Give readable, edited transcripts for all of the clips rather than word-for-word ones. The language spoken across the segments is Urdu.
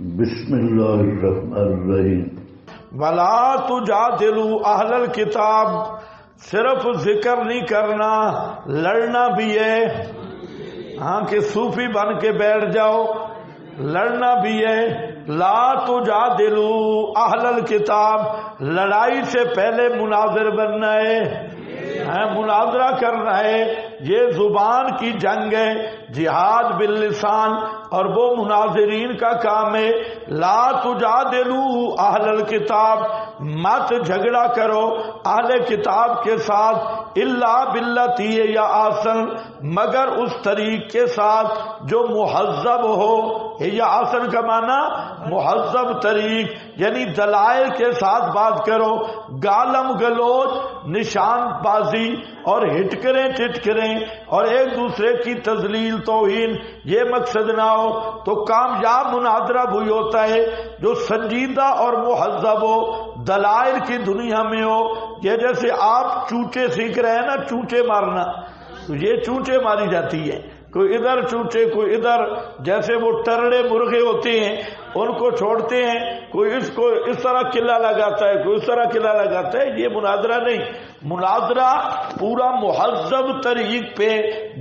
بسم اللہ الرحمن الرحیم۔ ولا تجادلوا اہل الکتاب، صرف ذکر نہیں کرنا، لڑنا بھی ہے۔ ہاں کہ صوفی بن کے بیٹھ جاؤ، لڑنا بھی ہے۔ لا تجادلوا اہل الکتاب، لڑائی سے پہلے مناظر بننا ہے، مناظرہ کرنا ہے۔ یہ زبان کی جنگ ہے، جہاد باللسان، اور وہ مناظرین کا کام ہے۔ لا تجادلوا اہل الکتاب، مت جھگڑا کرو اہل کتاب کے ساتھ، الا باللتی یا آسن، مگر اس طریق کے ساتھ جو مہذب ہو۔ یا آسن کا معنی مہذب طریق، یعنی دلائل کے ساتھ بات کرو۔ گالم گلوچ، نشان بازی اور ہٹکریں ٹٹکریں اور ایک دوسرے کی تذلیل توہین، یہ مقصد نہ ہو تو کامیاب مناظرہ وہی ہوتا ہے جو سنجیدہ اور مہذب ہو، دلائل کی دنیا میں ہو۔ یہ جیسے آپ چونچے سیکھ رہے ہیں نا، چونچے مارنا، تو یہ چونچے ماری جاتی ہے، کوئی ادھر چونچے کوئی ادھر، جیسے وہ ٹرڑے مرغے ہوتے ہیں ان کو چھوڑتے ہیں، کوئی اس کو اس طرح قلعہ لگاتا ہے، کوئی اس طرح قلعہ لگاتا ہے۔ یہ مناظرہ نہیں، مناظرہ پورا مہذب طریق پہ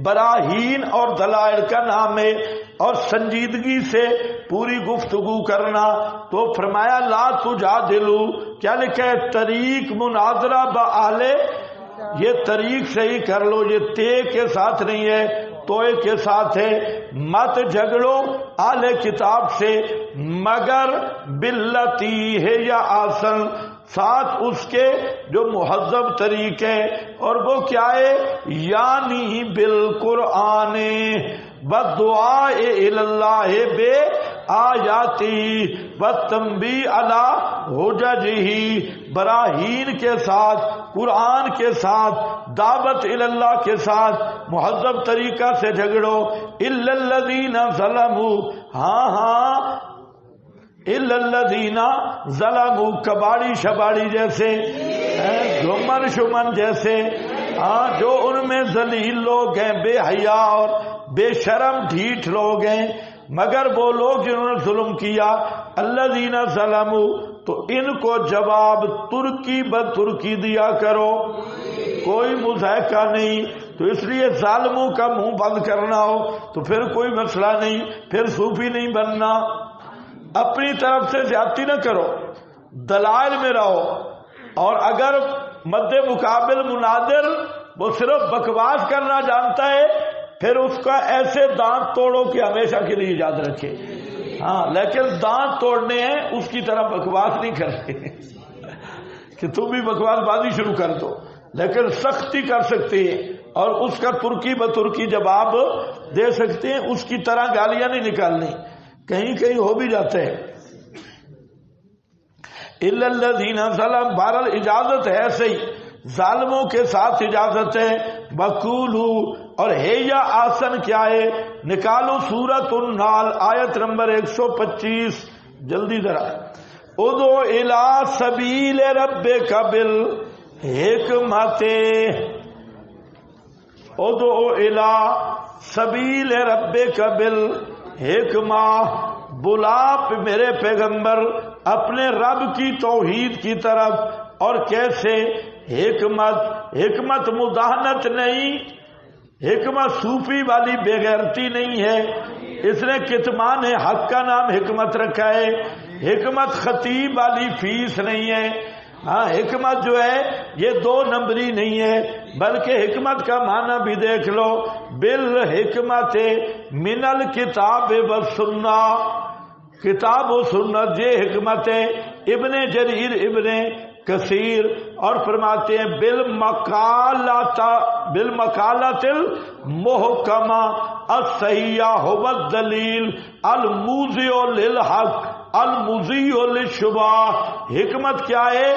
براہین اور دلائل کا نام ہے، اور سنجیدگی سے پوری گفتگو کرنا۔ تو فرمایا لا تجادلوا، کیا لکھا ہے؟ طریق مناظرہ بأہل، یہ طریق صحیح کر لو، یہ تے کے ساتھ نہیں ہے، توئے کے ساتھ ہے۔ مت جھگڑو اہل کتاب سے مگر باللتی ہے یا آسن، ساتھ اس کے جو مہذب طریق ہے، اور وہ کیا ہے؟ یعنی بالقرآن والدعاء الی اللہ بے آیاتی والتنبیہ علی حججہ، براہین کے ساتھ، قرآن کے ساتھ، دعوت الی اللہ کے ساتھ مہذب طریقہ سے جھگڑو۔ الا الذین ظلموا، ہاں الا الذین ظلموا، کباڑی شباڑی جیسے، گھمن شمن جیسے، جو ان میں ذلیل لوگ ہیں، بے حیا اور بے شرم ڈھیٹ لوگ ہیں، مگر وہ لوگ جنہوں نے ظلم کیا۔ الذین ظلموا، تو ان کو جواب ترکی بترکی دیا کرو، کوئی مضحکہ نہیں۔ تو اس لیے ظالموں کا منہ بند کرنا ہو تو پھر کوئی مسئلہ نہیں، پھر صوفی نہیں بننا۔ اپنی طرف سے زیادتی نہ کرو، دلائل میں رہو، اور اگر مد مقابل مناظر وہ صرف بکواس کرنا جانتا ہے، پھر اس کا ایسے دانت توڑو کہ ہمیشہ کے لیے یاد رکھے۔ لیکن دانت توڑنے ہیں، اس کی طرح بکواس نہیں کرتے کہ تم بھی بکواس بازی شروع کر دو، لیکن سختی کر سکتے ہیں اور اس کا ترکی بترکی جواب دے سکتے ہیں، اس کی طرح گالیاں نہیں نکالنی، کہیں کہیں ہو بھی جاتے ہیں۔ الا الذین ظلموا، بہرحال اجازت ہے صحیح، ظالموں کے ساتھ اجازت ہے۔ وقولوا، اور ہے یا آسن کیا ہے؟ نکالو سورۃ النحل آیت نمبر 125، جلدی ذرا۔ ادعو الی سبیل ربک بالحکمت، ادعو الی سبیل ربک بالحکمہ، بلا میرے پیغمبر اپنے رب کی توحید کی طرف، اور کیسے؟ حکمت، حکمت مداہنت نہیں، حکمت صوفی والی بے غیرتی نہیں ہے، اس نے کتمان حق کا نام حکمت رکھا ہے۔ حکمت خطیب والی فیس نہیں ہے، حکمت جو ہے یہ 2 نمبری نہیں ہے، بلکہ حکمت کا معنی بھی دیکھ لو، بالحکمت من الکتاب والسنہ، کتاب و سنت یہ حکمت ہے۔ ابن جریر ابن کثیر اور فرماتے ہیں بالمقالۃ المحکمہ الصحیحہ هو الدلیل الموضع للحق المضیء للشبہ۔ حکمت کیا ہے؟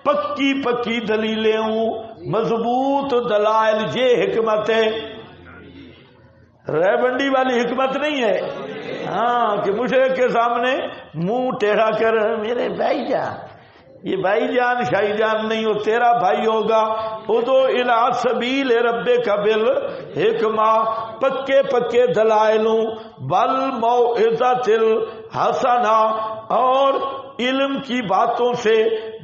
پکی پکی دلیلیں ہوں، مضبوط دلائل، یہ حکمت ہے، ریونڈی والی حکمت نہیں ہے، کہ مشرک کے سامنے منہ ٹیڑھا کر میرے بھائی جان، یہ بھائی جان شاہی جان نہیں ہو، تیرا بھائی ہوگا۔ ادعو الی سبیل ربک بالحکمہ، پکے پکے دلائلوں، والموعظۃ حسنا، اور علم کی باتوں سے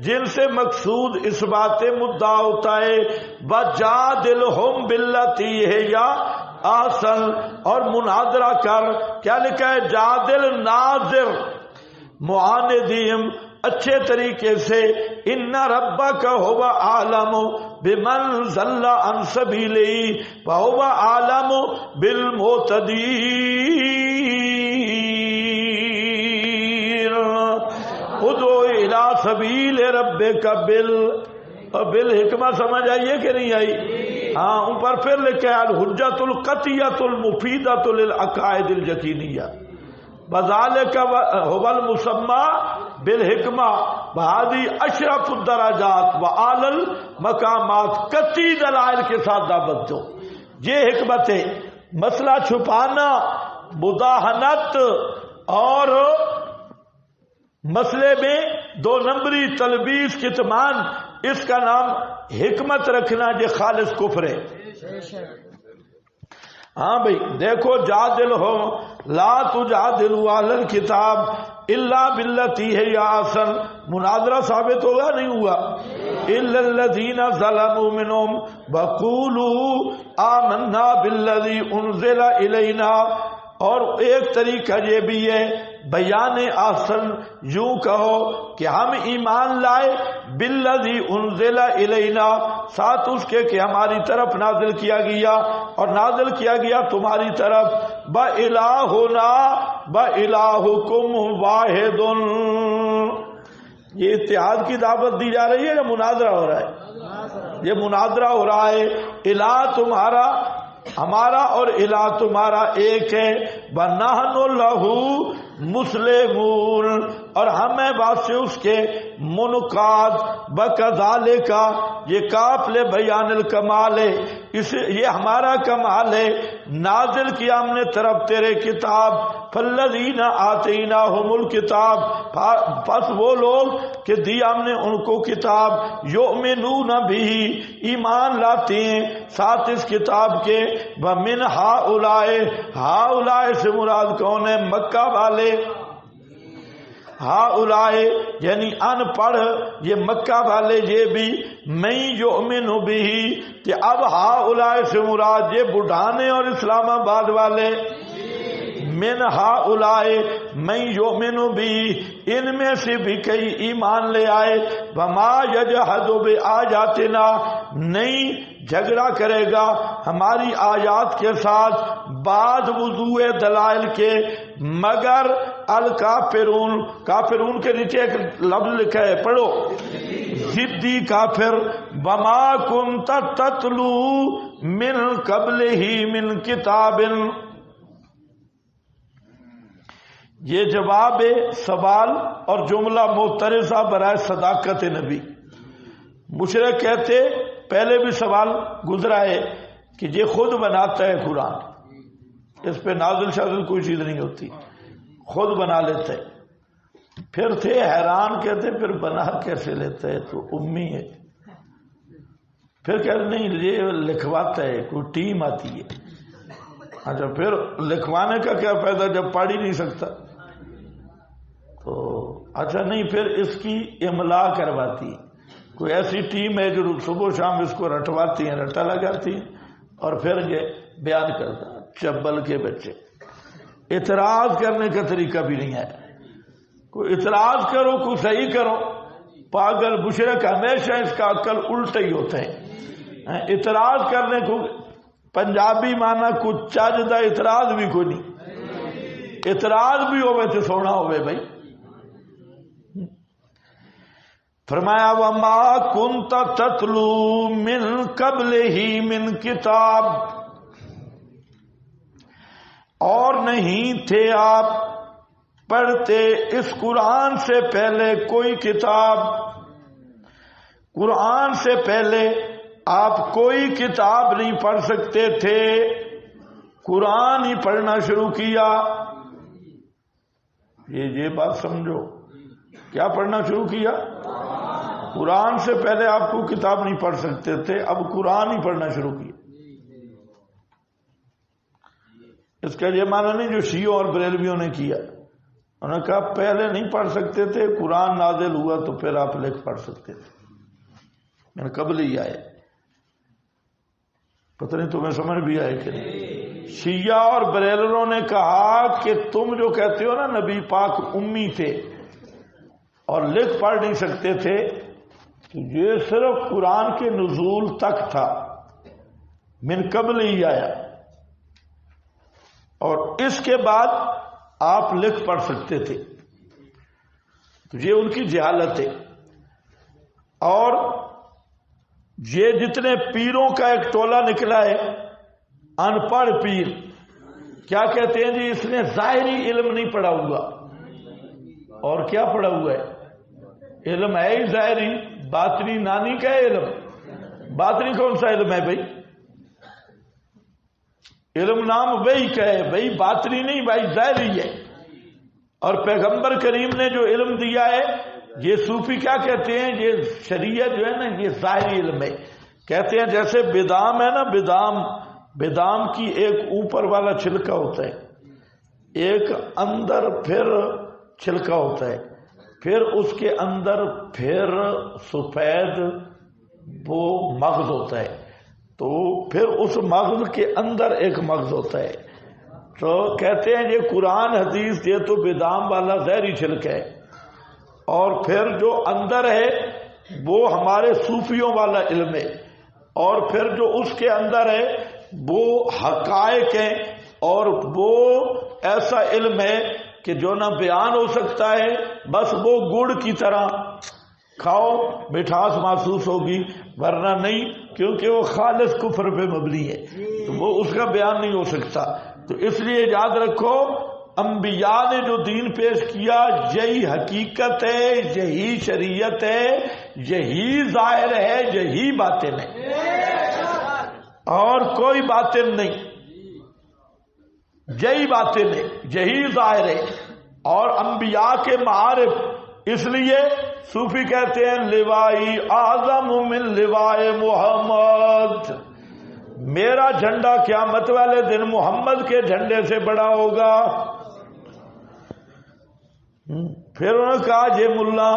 جن سے مقصود اس بات مدعا ہوتا ہے، وجادلہم باللتی ہی احسن، اور مناظرہ کر، کیا لکھا ہے؟ جادل ناظر معاندہم، اچھے طریقے سے، ان ربک ھو اعلم بمن ضل عن سبیلہ وھو اعلم بالمہتدین، ادعو الی سبیل ربک بالحکمہ، سمجھ آئیے کہ نہیں آئی؟ ہاں، اوپر پھر لکھا ہے الحجۃ القطعیۃ المفیدۃ للعقائد الیقینیہ، وذالک هو المسمى بالحکمہ بہذی اشرف الدرجات واعلی المقامات، قطعی دلائل کے ساتھ دعوت دو۔ یہ حکمت ہے، مسئلہ چھپانا، مداہنت اور مسئلے میں دو نمبری تلبیس کتمان، اس کا نام حکمت رکھنا، یہ خالص کفر ہے۔ ہاں بھئی دیکھو، جادل ہو لا تجادلوا اہل الکتاب الا باللتی ہی احسن، مناظرہ ثابت ہوگا نہیں ہوا؟ الا الذین ظلموا منہم وقولوا آمنا بالذی انزل الینا، اور ایک طریقہ یہ بھی ہے بیان احسن، یوں کہو کہ ہم ایمان لائے بالذی انزل الینا، ساتھ اس کے کہ ہماری طرف نازل کیا گیا، اور نازل کیا گیا تمہاری طرف، بِإِلَٰهُنَا وَإِلَٰهُكُمْ وَاحِدٌ۔ یہ اتحاد کی دعوت دی جا رہی ہے یا مناظرہ ہو رہا ہے؟ یہ مناظرہ ہو رہا ہے۔ الہ تمہارا، ہمارا، اور الہ تمہارا ایک ہے، وَنَحْنُ لَهُ مُسْلِمُونَ، اور ہمیں واسطے اس کے منقاد، وَكَذَلِكَ، یہ قافل بیان الکمال ہے، یہ ہمارا کمال ہے، نازل کیا ہم نے طرف تیرے کتاب، فَالَّذِينَ آتَيْنَاهُمُ الْكِتَابَ، پس وہ لوگ کہ دیا ہم نے ان کو کتاب، یؤمنون بِهِ، ایمان لاتے ہیں ساتھ اس کتاب کے، وَمِنْ هَؤُلَاءِ، ہؤلاء سے مراد کون ہے؟ مکہ والے، ہؤلاء یعنی ان پڑھ، یہ مکہ والے، یہ بھی میں یؤمن بہ، کہ اب ہؤلاء سے مراد یہ بڑھانے اور اسلام آباد والے، من ہؤلاء من یؤمن بہ، ان میں سے بھی کئی ایمان لے آئے، وما یجحد بآیاتنا، نہیں جھگڑا کرے گا ہماری آیات کے ساتھ بعد وضوء دلائل کے، مگر الکافرون، کافرون کے نیچے ایک لفظ لکھا ہے، پڑھو، ضدی کافر، وما کنت تتلو من قبلہ من کتاب، یہ جواب سوال اور جملہ معترضہ برائے صداقت نبی۔ مشرک کہتے، پہلے بھی سوال گزرا ہے کہ یہ خود بناتا ہے قرآن، اس پہ نازل شازل کوئی چیز نہیں ہوتی، خود بنا لیتا ہے۔ پھر تھے حیران، کہتے پھر بنا کیسے لیتا ہے، تو امی ہے۔ پھر کہتے نہیں، یہ لکھواتا ہے، کوئی ٹیم آتی ہے۔ اچھا، پھر لکھوانے کا کیا فائدہ جب پڑھ ہی نہیں سکتا؟ تو اچھا نہیں، پھر اس کی املا کرواتی ہے، کوئی ایسی ٹیم ہے جو صبح شام اس کو رٹواتی ہیں، رٹا لگاتی ہیں، اور پھر یہ بیان کرتا۔ چبل کے بچے، اعتراض کرنے کا طریقہ بھی نہیں ہے، کوئی اعتراض کرو، کوئی صحیح کرو۔ پاگل مشرک ہمیشہ اس کا عقل الٹا ہی ہوتا ہے، اعتراض کرنے کو پنجابی مانا کچھ چاجدہ، اعتراض بھی کوئی نہیں، اعتراض بھی ہوئے تو سونا ہوئے بھائی۔ فرمایا وما کنت تتلو من قبلہ من کتاب، اور نہیں تھے آپ پڑھتے اس قرآن سے پہلے کوئی کتاب، قرآن سے پہلے آپ کوئی کتاب نہیں پڑھ سکتے تھے، قرآن ہی پڑھنا شروع کیا۔ یہ بات سمجھو، کیا پڑھنا شروع کیا؟ قرآن سے پہلے آپ کو کتاب نہیں پڑھ سکتے تھے، اب قرآن ہی پڑھنا شروع کیا۔ اس کا یہ معنی نہیں جو شیعوں اور بریلویوں نے کیا انہوں نے کہا پہلے نہیں پڑھ سکتے تھے، قرآن نازل ہوا تو پھر آپ لکھ پڑھ سکتے تھے، میں نے قبل ہی آئے۔ پتہ نہیں تمہیں سمجھ بھی آئے کہ نہیں؟ شیعہ اور بریلروں نے کہا کہ تم جو کہتے ہو نا نبی پاک امی تھے اور لکھ پڑھ نہیں سکتے تھے، یہ صرف قرآن کے نزول تک تھا، من قبل ہی آیا، اور اس کے بعد آپ لکھ پڑھ سکتے تھے۔ تو یہ ان کی جہالت ہے۔ اور یہ جتنے پیروں کا ایک ٹولہ نکلا ہے، ان پڑھ پیر، کیا کہتے ہیں جی اس نے ظاہری علم نہیں پڑھا ہوا، اور کیا پڑھا ہوا ہے؟ علم ہے ہی ظاہری، باطنی نانی کا ہے علم۔ باطنی کون سا علم ہے بھائی؟ علم نام وہی کا ہے بھائی، باطنی نہیں بھائی، ظاہری ہے۔ اور پیغمبر کریم نے جو علم دیا ہے، یہ صوفی کیا کہتے ہیں، یہ شریعت جو ہے نا یہ ظاہری علم ہے۔ کہتے ہیں جیسے بادام ہے نا، بادام کی ایک اوپر والا چھلکا ہوتا ہے، ایک اندر پھر چھلکا ہوتا ہے، پھر اس کے اندر پھر سفید وہ مغز ہوتا ہے، تو پھر اس مغز کے اندر ایک مغز ہوتا ہے۔ تو کہتے ہیں یہ قرآن حدیث یہ تو بادام والا ظاہری چھلکا ہے، اور پھر جو اندر ہے وہ ہمارے صوفیوں والا علم ہے، اور پھر جو اس کے اندر ہے وہ حقائق ہیں، اور وہ ایسا علم ہے کہ جو نہ بیان ہو سکتا ہے، بس وہ گڑ کی طرح کھاؤ مٹھاس محسوس ہوگی، ورنہ نہیں، کیونکہ وہ خالص کفر پہ مبنی ہے، تو وہ اس کا بیان نہیں ہو سکتا۔ تو اس لیے یاد رکھو انبیاء نے جو دین پیش کیا یہی حقیقت ہے، یہی شریعت ہے، یہی ظاہر ہے، یہی باطن ہے، اور کوئی باطن نہیں، یہی باطن ہے، یہی ظاہر ہے۔ اور انبیاء کے معارف، اس لیے صوفی کہتے ہیں لوائی اعظم من لوائے محمد، میرا جھنڈا قیامت والے دن محمد کے جھنڈے سے بڑا ہوگا۔ پھر انہوں نے کہا یہ ملا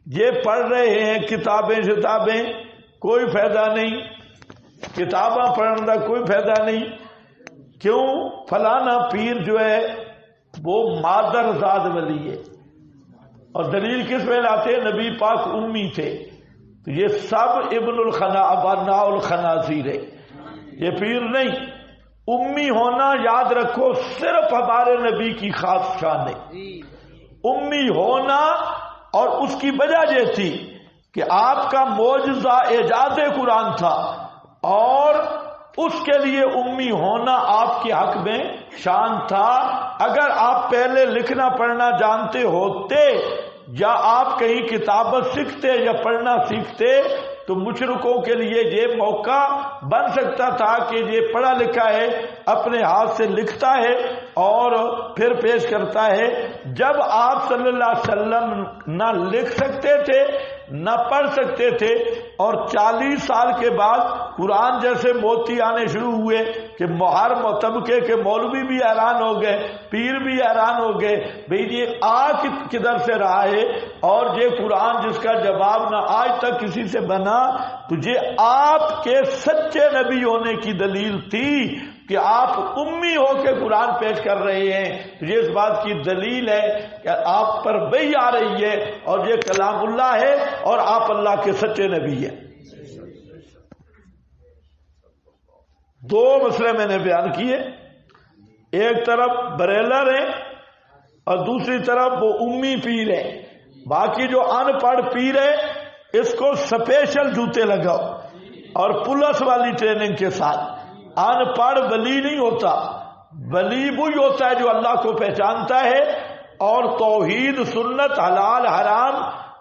یہ پڑھ رہے ہیں کتابیں شتابیں، کوئی فائدہ نہیں، کتاباں پڑھنے کا کوئی فائدہ نہیں، کیوں؟ فلانا پیر جو ہے وہ مادر زاد ولی ہے، اور دلیل کس میں لاتے ہیں؟ نبی پاک امی تھے، تو یہ سب ابن ابناء الخنازیر ہے، یہ پیر نہیں۔ امی ہونا یاد رکھو صرف ہمارے نبی کی خاص شان ہے، امی ہونا، اور اس کی وجہ یہ تھی کہ آپ کا معجزہ اعجاز قرآن تھا، اور اس کے لیے امی ہونا آپ کے حق میں شان تھا۔ اگر آپ پہلے لکھنا پڑھنا جانتے ہوتے، یا آپ کہیں کتابت سیکھتے یا پڑھنا سیکھتے، تو مشرکوں کے لیے یہ موقع بن سکتا تھا کہ یہ پڑھا لکھا ہے، اپنے ہاتھ سے لکھتا ہے اور پھر پیش کرتا ہے۔ جب آپ صلی اللہ علیہ وسلم نہ لکھ سکتے تھے نہ پڑھ سکتے تھے، اور 40 سال کے بعد قرآن جیسے موتی آنے شروع ہوئے کہ ہر طبقے کے مولوی بھی حیران ہو گئے، پیر بھی حیران ہو گئے، بھئی یہ کدھر سے رہا ہے، اور یہ قرآن جس کا جواب نہ آج تک کسی سے بنا، تو یہ آپ کے سچے نبی ہونے کی دلیل تھی کہ آپ امی ہو کے قرآن پیش کر رہے ہیں۔ تو یہ اس بات کی دلیل ہے کہ آپ پر وحی آ رہی ہے، اور یہ کلام اللہ ہے، اور آپ اللہ کے سچے نبی ہیں۔ دو مسئلے میں نے بیان کیے، ایک طرف بریلر ہیں اور دوسری طرف وہ امی پیر ہیں۔ باقی جو ان پڑھ پیر ہے اس کو سپیشل جوتے لگاؤ اور پولیس والی ٹریننگ کے ساتھ۔ ان پڑھ ولی نہیں ہوتا، ولی وہی ہوتا ہے جو اللہ کو پہچانتا ہے اور توحید، سنت، حلال حرام،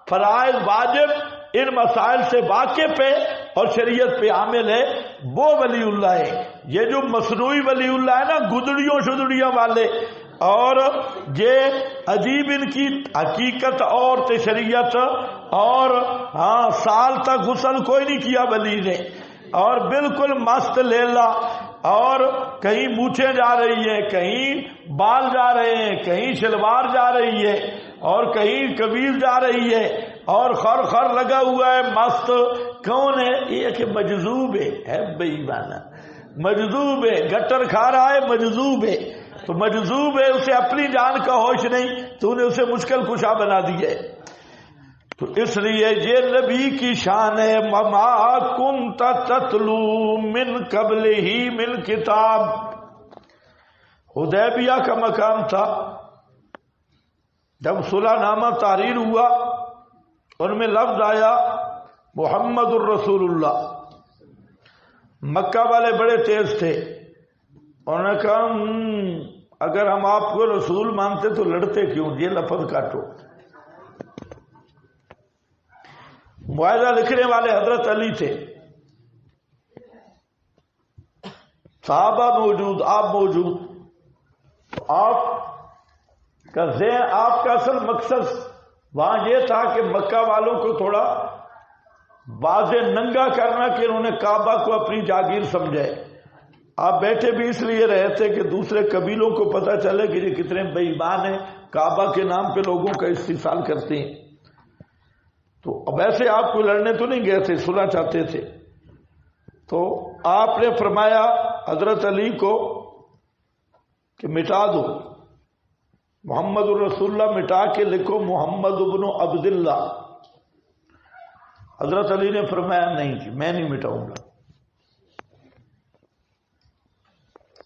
فرائض واجب، ان مسائل سے واقف ہے اور شریعت پہ عامل ہے، وہ ولی اللہ ہے۔ یہ جو مصنوعی ولی اللہ ہے نا، گدڑیوں شدڑیوں والے، اور یہ عجیب ان کی حقیقت اور شریعت، اور ہاں سال تک غسل کوئی نہیں کیا ولی نے، اور بالکل مست لیلا، اور کہیں مونچھیں جا رہی ہیں، کہیں بال جا رہے ہیں، کہیں شلوار جا رہی ہے اور کہیں قمیض جا رہی ہے اور خر خر لگا ہوا ہے مست. کون ہے یہ؟ کہ مجذوب ہے بے ایمانہ، مجذوب ہے، گٹر کھا رہا ہے، مجذوب ہے. تو مجذوب ہے، اسے اپنی جان کا ہوش نہیں، تو نے اسے مشکل کشا بنا دیا ہے. تو اس لیے یہ نبی کی شان ہے. وما کنت تتلو من قبلہ من کتاب. حدیبیہ کا مقام تھا، جب صلح نامہ تحریر ہوا ان میں لفظ آیا محمد الرسول اللہ. مکہ والے بڑے تیز تھے، انہوں نے کہا اگر ہم آپ کو رسول مانتے تو لڑتے کیوں، یہ لفظ کاٹو. معاہدہ لکھنے والے حضرت علی تھے، صحابہ موجود، آپ موجود. آپ کا ذہن، آپ کا اصل مقصد وہاں یہ تھا کہ مکہ والوں کو تھوڑا واضح ننگا کرنا کہ انہوں نے کعبہ کو اپنی جاگیر سمجھے. آپ بیٹھے بھی اس لیے رہے تھے کہ دوسرے قبیلوں کو پتہ چلے کہ یہ کتنے بے ایمان ہیں، کعبہ کے نام پہ لوگوں کا استحصال کرتے ہیں. تو اب ایسے آپ کو لڑنے تو نہیں گئے تھے، صلح چاہتے تھے. تو آپ نے فرمایا حضرت علی کو کہ مٹا دو محمد الرسول اللہ، مٹا کے لکھو محمد ابن عبداللہ. حضرت علی نے فرمایا نہیں جی میں نہیں مٹاؤں گا.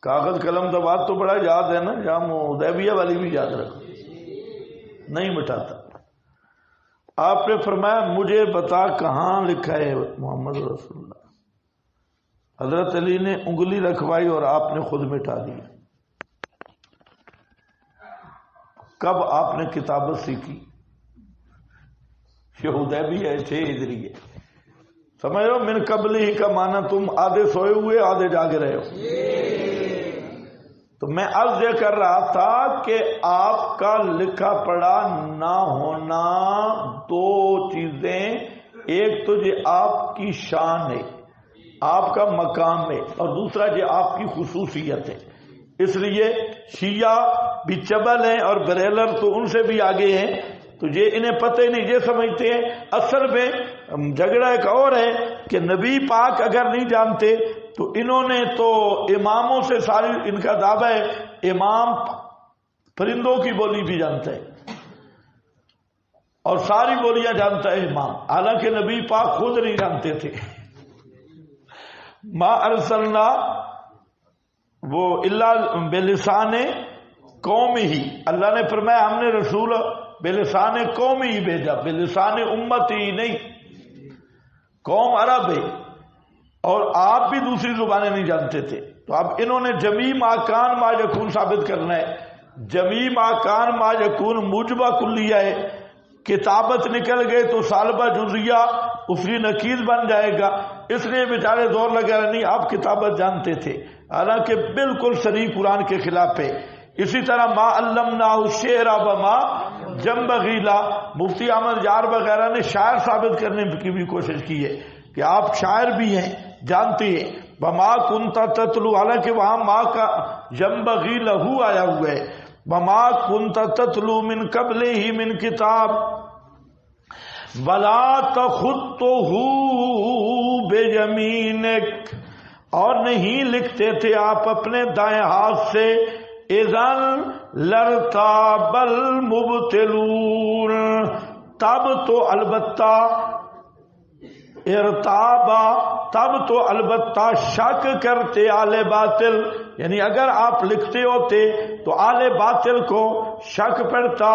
کاغذ قلم کا بات تو بڑا یاد ہے نا، جہاں حدیبیہ والی بھی یاد رکھو، نہیں مٹاتا. آپ نے فرمایا مجھے بتا کہاں لکھا ہے محمد رسول اللہ. حضرت علی نے انگلی رکھوائی اور آپ نے خود مٹا دی. کب آپ نے کتابت سیکھی؟ یہ حدیبیہ تھے ادھر. سمجھ رہے ہو من قبل ہی کا معنی تم آدھے سوئے ہوئے آدھے جاگے رہے ہو. تو میں عرض یہ کر رہا تھا کہ آپ کا لکھا پڑھا نہ ہونا دو چیزیں، ایک تو یہ آپ کی شان ہے، آپ کا مقام ہے، اور دوسرا یہ آپ کی خصوصیت ہے. اس لیے شیعہ بھی چبل ہیں اور بریلر تو ان سے بھی آگے ہیں. تو یہ انہیں پتہ ہی نہیں، یہ سمجھتے ہیں اصل میں جھگڑا ایک اور ہے کہ نبی پاک اگر نہیں جانتے تو انہوں نے تو اماموں سے ساری، ان کا دعویٰ ہے امام پرندوں کی بولی بھی جانتا ہے اور ساری بولیاں جانتا ہے امام، حالانکہ نبی پاک خود نہیں جانتے تھے. ما ارسلنا وہ الا بلسان قوم ہی، اللہ نے فرمایا ہم نے رسول بلسان قوم ہی بھیجا، بلسان امت ہی نہیں. قوم عرب ہے اور آپ بھی دوسری زبانیں نہیں جانتے تھے. تو اب انہوں نے جمی ما کان ما یکون ثابت کرنا ہے. جمی ما کان ما یکون موجبہ کلیہ ہے، کتابت نکل گئے تو سالبہ جزیہ اس کی نقیض بن جائے گا. اس لیے بیچارے دور لگا نہیں، آپ کتابت جانتے تھے، حالانکہ بالکل صریح قرآن کے خلاف ہے. اسی طرح ما علمناہ الشعر وما ينبغي له، مفتی احمد یار وغیرہ نے شاعر ثابت کرنے کی بھی کوشش کی ہے کہ آپ شاعر بھی ہیں، جانتے ہیں. وما كنت تتلو، حالانکہ وہاں ما کا ينبغي له آیا ہوا ہے. وما كنت تتلو من قبله من کتاب ولا تخطه بيمينك، اور نہیں لکھتے تھے آپ اپنے دائیں ہاتھ سے. اذن لرتاب المبتلون، تب تو البتہ ارتابا، تب تو البتہ شک کرتے اہل باطل، یعنی اگر آپ لکھتے ہوتے تو اہل باطل کو شک پڑتا.